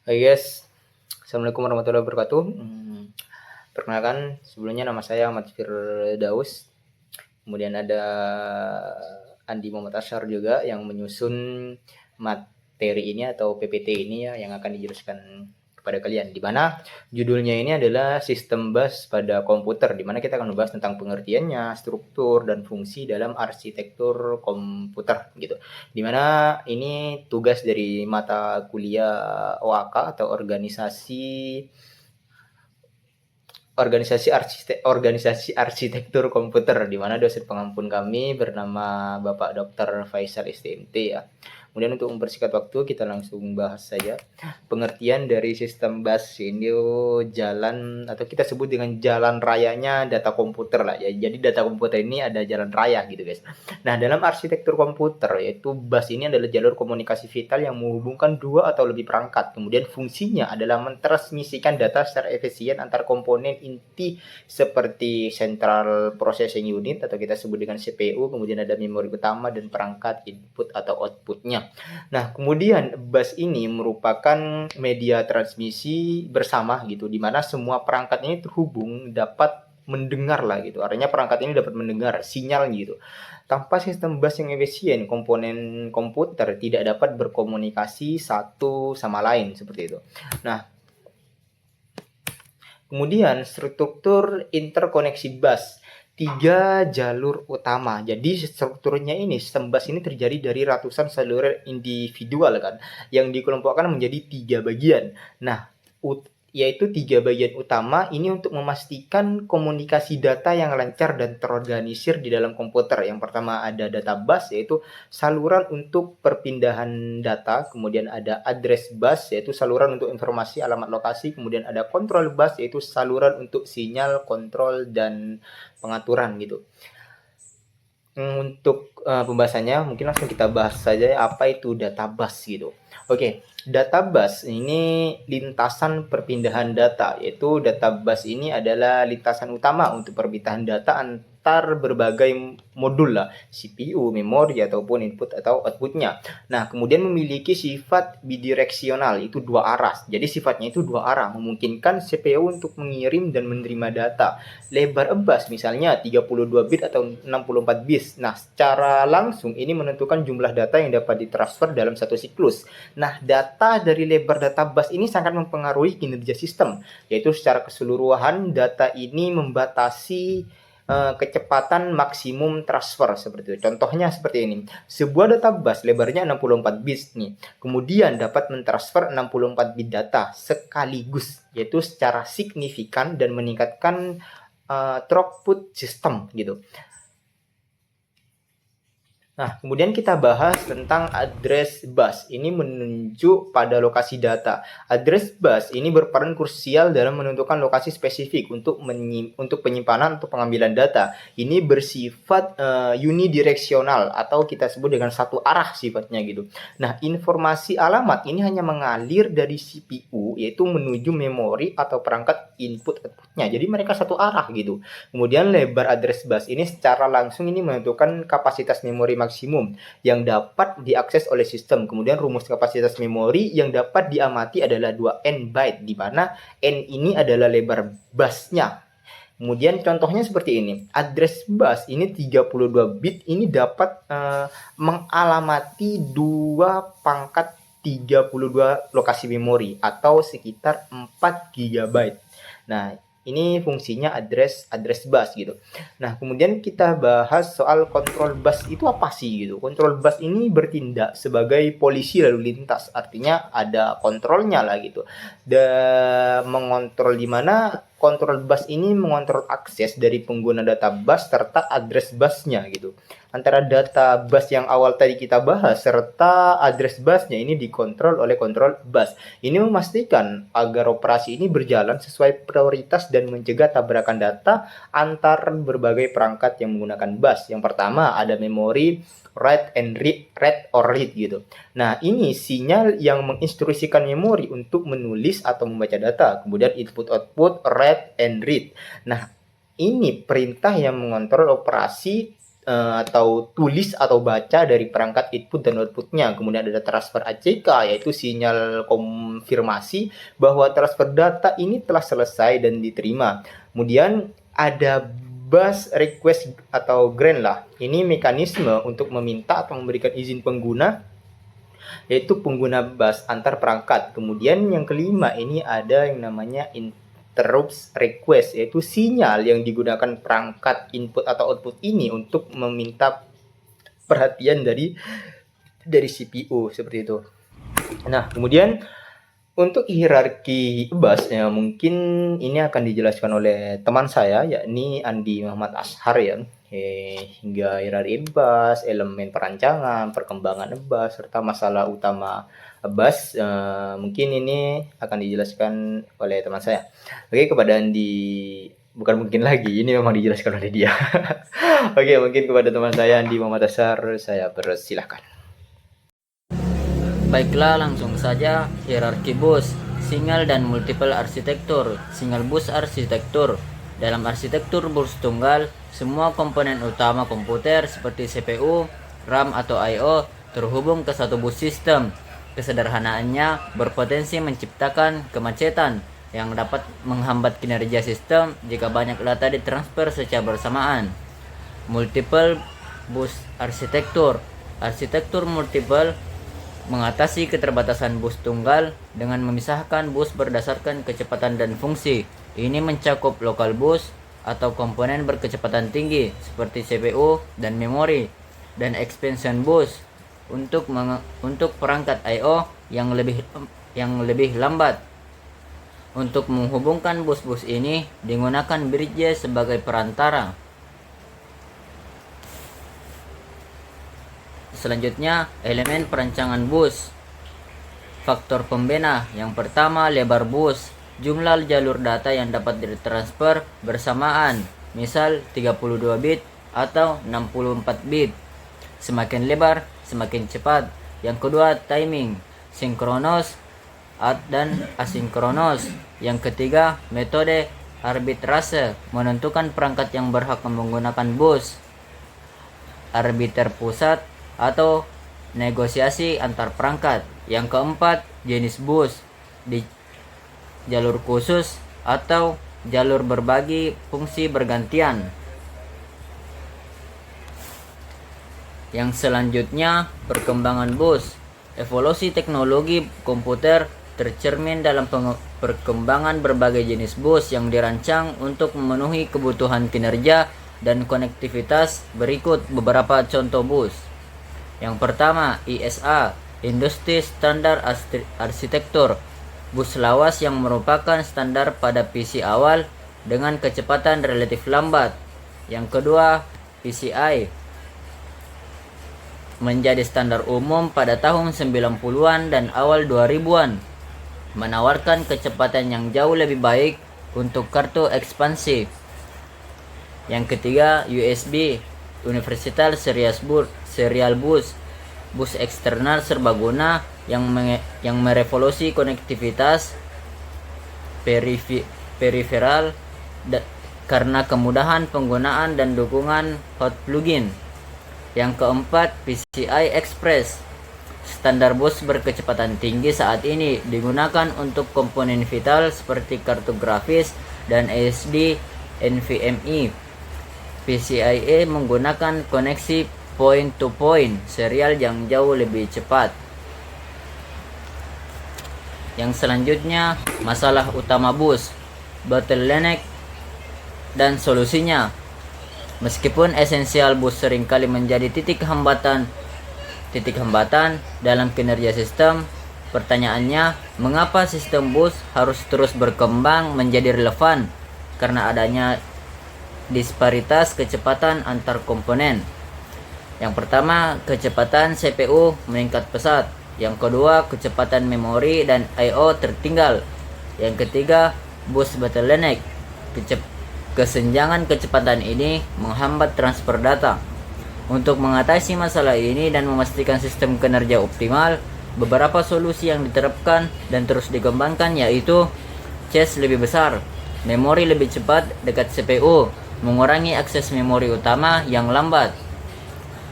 Hai guys, Assalamualaikum warahmatullahi wabarakatuh. Perkenalkan, sebelumnya nama saya Ahmad Firdaus. Kemudian ada Andi Muhammad Asyar juga yang menyusun materi ini atau PPT ini ya yang akan dijelaskan kepada kalian. Di mana judulnya ini adalah sistem bus pada komputer, di mana kita akan membahas tentang pengertiannya, struktur dan fungsi dalam arsitektur komputer gitu. Di mana ini tugas dari mata kuliah OAK atau organisasi arsitektur komputer, di mana dosen pengampun kami bernama Bapak Dr. Faisal STMT ya. Kemudian untuk mempersingkat waktu kita langsung bahas saja pengertian dari sistem bus ini. Jalan atau kita sebut dengan jalan rayanya data komputer lah ya. Jadi data komputer ini ada jalan raya gitu guys. Nah, dalam arsitektur komputer yaitu bus ini adalah jalur komunikasi vital yang menghubungkan dua atau lebih perangkat. Kemudian fungsinya adalah mentransmisikan data secara efisien antar komponen inti seperti Central Processing Unit atau kita sebut dengan CPU, kemudian ada memori utama dan perangkat input atau outputnya. Nah, kemudian bus ini merupakan media transmisi bersama gitu, di mana semua perangkat ini terhubung dapat mendengar lah gitu. Artinya perangkat ini dapat mendengar sinyal gitu. Tanpa sistem bus yang efisien, komponen komputer tidak dapat berkomunikasi satu sama lain seperti itu. Nah, kemudian struktur interkoneksi bus. 3 jalur utama. Jadi strukturnya ini, sistem bus ini terjadi dari ratusan saluran individual kan, yang dikelompokkan menjadi 3 bagian. Nah, yaitu 3 bagian utama ini untuk memastikan komunikasi data yang lancar dan terorganisir di dalam komputer. Yang pertama ada data bus, yaitu saluran untuk perpindahan data, kemudian ada address bus, yaitu saluran untuk informasi alamat lokasi, kemudian ada control bus, yaitu saluran untuk sinyal, kontrol, dan pengaturan gitu. Untuk pembahasannya mungkin langsung kita bahas saja apa itu data bus gitu. Oke, data bus ini lintasan perpindahan data, yaitu data bus ini adalah lintasan utama untuk perpindahan data antar berbagai modul lah, CPU, memori ataupun input atau outputnya. Nah, kemudian memiliki sifat bidireksional, itu dua arah. Jadi sifatnya itu dua arah, memungkinkan CPU untuk mengirim dan menerima data. Lebar bus misalnya 32 bit atau 64 bit. Nah, secara langsung ini menentukan jumlah data yang dapat ditransfer dalam satu siklus. Nah, data dari lebar data bus ini sangat mempengaruhi kinerja sistem, yaitu secara keseluruhan data ini membatasi kecepatan maksimum transfer seperti itu. Contohnya seperti ini. Sebuah data bus lebarnya 64 bit nih. Kemudian dapat mentransfer 64 bit data sekaligus, yaitu secara signifikan dan meningkatkan throughput sistem gitu. Nah, kemudian kita bahas tentang address bus. Ini menunjuk pada lokasi data. Address bus ini berperan krusial dalam menentukan lokasi spesifik untuk penyimpanan atau pengambilan data. Ini bersifat unidireksional atau kita sebut dengan satu arah sifatnya gitu. Nah, informasi alamat ini hanya mengalir dari CPU yaitu menuju memori atau perangkat input-outputnya. Jadi mereka satu arah gitu. Kemudian lebar address bus ini secara langsung ini menentukan kapasitas memori maksimum yang dapat diakses oleh sistem. Kemudian rumus kapasitas memori yang dapat diamati adalah 2n byte, di mana n ini adalah lebar busnya. Kemudian contohnya seperti ini. Address bus ini 32 bit ini dapat mengalamati 2 pangkat 32 lokasi memori atau sekitar 4 GB. Nah, ini fungsinya address bus gitu. Nah, kemudian kita bahas soal control bus itu apa sih gitu. Control bus ini bertindak sebagai polisi lalu lintas. Artinya ada kontrolnya lah gitu. Dan mengontrol di mana control bus ini mengontrol akses dari pengguna data bus serta address busnya gitu. Antara data bus yang awal tadi kita bahas serta address busnya ini dikontrol oleh control bus. Ini memastikan agar operasi ini berjalan sesuai prioritas dan mencegah tabrakan data antar berbagai perangkat yang menggunakan bus. Yang pertama ada memori read or read gitu. Nah, ini sinyal yang menginstruksikan memori untuk menulis atau membaca data. Kemudian input output read and read. Nah, ini perintah yang mengontrol operasi atau tulis atau baca dari perangkat input dan outputnya. Kemudian ada transfer ACK, yaitu sinyal konfirmasi bahwa transfer data ini telah selesai dan diterima. Kemudian ada bus request atau grant lah. Ini mekanisme untuk meminta atau memberikan izin pengguna, yaitu pengguna bus antar perangkat. Kemudian yang kelima ini ada yang namanya interrupt request, yaitu sinyal yang digunakan perangkat input atau output ini untuk meminta perhatian dari CPU seperti itu. Nah, kemudian untuk hierarki bus ya, mungkin ini akan dijelaskan oleh teman saya, yakni Andi Muhammad Ashar ya. Hingga hierarki bus, elemen perancangan, perkembangan bus, serta masalah utama bus, mungkin ini akan dijelaskan oleh teman saya. Oke, kepada Andi, bukan mungkin lagi, ini memang dijelaskan oleh dia. Oke, mungkin kepada teman saya Andi Muhammad Ashar, saya persilahkan. Baiklah, langsung saja. Hierarki bus, single dan multiple arsitektur. Single bus arsitektur. Dalam arsitektur bus tunggal, semua komponen utama komputer seperti CPU, RAM atau I/O terhubung ke satu bus sistem. Kesederhanaannya berpotensi menciptakan kemacetan yang dapat menghambat kinerja sistem jika banyak data ditransfer secara bersamaan. Multiple bus arsitektur. Arsitektur multiple mengatasi keterbatasan bus tunggal dengan memisahkan bus berdasarkan kecepatan dan fungsi. Ini mencakup local bus atau komponen berkecepatan tinggi seperti CPU dan memori, dan expansion bus untuk perangkat I/O yang lebih lambat. Untuk menghubungkan bus-bus ini digunakan bridge sebagai perantara. Selanjutnya, elemen perancangan bus. Faktor pembina. Yang pertama, lebar bus. Jumlah jalur data yang dapat ditransfer bersamaan, misal 32 bit atau 64 bit. Semakin lebar, semakin cepat. Yang kedua, timing. Sinkronos dan asinkronos. Yang ketiga, metode arbitrase, menentukan perangkat yang berhak menggunakan bus. Arbiter pusat atau negosiasi antar perangkat. Yang keempat, jenis bus, di jalur khusus atau jalur berbagi fungsi bergantian. Yang selanjutnya, perkembangan bus. Evolusi teknologi komputer tercermin dalam perkembangan berbagai jenis bus yang dirancang untuk memenuhi kebutuhan kinerja dan konektivitas. Berikut beberapa contoh bus. Yang pertama, ISA, Industri Standar Arsitektur, bus lawas yang merupakan standar pada PC awal dengan kecepatan relatif lambat. Yang kedua, PCI, menjadi standar umum pada tahun 90-an dan awal 2000-an, menawarkan kecepatan yang jauh lebih baik untuk kartu ekspansi. Yang ketiga, USB, Universal Serial Bus, bus eksternal serbaguna yang merevolusi konektivitas periferal karena kemudahan penggunaan dan dukungan hot plugin. Yang keempat, PCI Express, standar bus berkecepatan tinggi saat ini digunakan untuk komponen vital seperti kartu grafis dan SD NVMe. PCIe menggunakan koneksi point-to-point serial yang jauh lebih cepat. Yang selanjutnya, masalah utama bus, bottleneck dan solusinya. Meskipun esensial bus seringkali menjadi titik hambatan dalam kinerja sistem, pertanyaannya, mengapa sistem bus harus terus berkembang menjadi relevan? Karena adanya disparitas kecepatan antar komponen. Yang pertama, kecepatan CPU meningkat pesat. Yang kedua, kecepatan memori dan I/O tertinggal. Yang ketiga, bus bottleneck. Kesenjangan kecepatan ini menghambat transfer data. Untuk mengatasi masalah ini dan memastikan sistem kinerja optimal, beberapa solusi yang diterapkan dan terus dikembangkan yaitu cache lebih besar, memori lebih cepat dekat CPU, mengurangi akses memori utama yang lambat,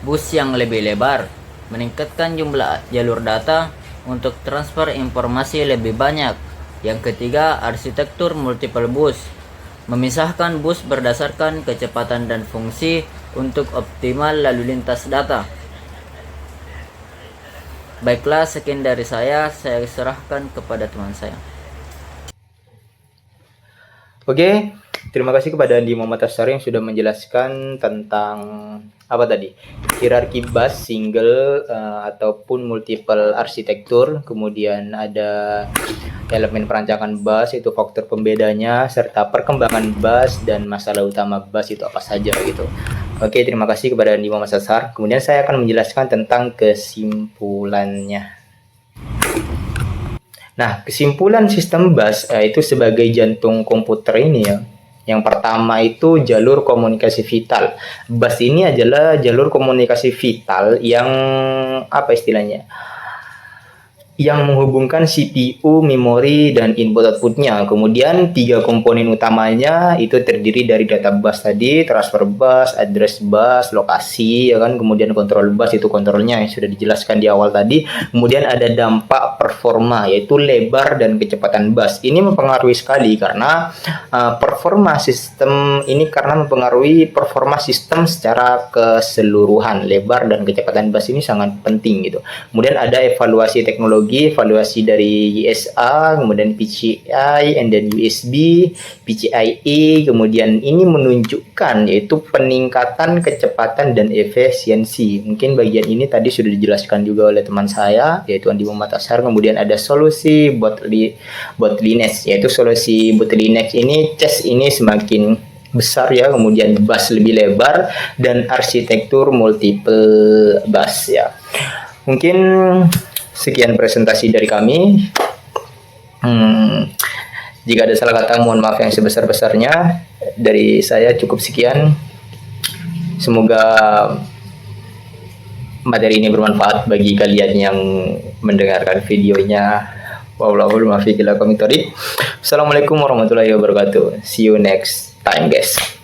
bus yang lebih lebar, meningkatkan jumlah jalur data untuk transfer informasi lebih banyak. Yang ketiga, arsitektur multiple bus, memisahkan bus berdasarkan kecepatan dan fungsi untuk optimal lalu lintas data. Baiklah, sekian dari saya serahkan kepada teman saya. Oke, terima kasih kepada Andi Muhammad Asar yang sudah menjelaskan tentang apa tadi? Hierarki bus, single ataupun multiple arsitektur, kemudian ada elemen perancangan bus, itu faktor pembedanya, serta perkembangan bus dan masalah utama bus itu apa saja gitu. Oke, terima kasih kepada Andi Muhammad Asar. Kemudian saya akan menjelaskan tentang kesimpulannya. Nah, kesimpulan sistem bus itu sebagai jantung komputer ini ya. Yang pertama itu jalur komunikasi vital. Bus ini adalah jalur komunikasi vital yang apa istilahnya? Yang menghubungkan CPU, memori, dan input outputnya. Kemudian 3 komponen utamanya itu terdiri dari data bus tadi, transfer bus, address bus, lokasi, ya kan. Kemudian kontrol bus itu kontrolnya yang sudah dijelaskan di awal tadi. Kemudian ada dampak performa yaitu lebar dan kecepatan bus. Ini mempengaruhi sekali karena performa sistem ini karena mempengaruhi performa sistem secara keseluruhan. Lebar dan kecepatan bus ini sangat penting gitu. Kemudian ada evaluasi teknologi, evaluasi dari ISA, kemudian PCI, and then USB, PCIe, kemudian ini menunjukkan yaitu peningkatan kecepatan dan efisiensi. Mungkin bagian ini tadi sudah dijelaskan juga oleh teman saya, yaitu Andi Muhammad Asar. Kemudian ada solusi bottlenecks, yaitu solusi bottlenecks ini cas ini semakin besar ya, kemudian bus lebih lebar dan arsitektur multiple bus ya. Mungkin sekian presentasi dari kami. Jika ada salah kata mohon maaf yang sebesar-besarnya. Dari saya cukup sekian. Semoga materi ini bermanfaat bagi kalian yang mendengarkan videonya. Assalamualaikum warahmatullahi wabarakatuh. See you next time guys.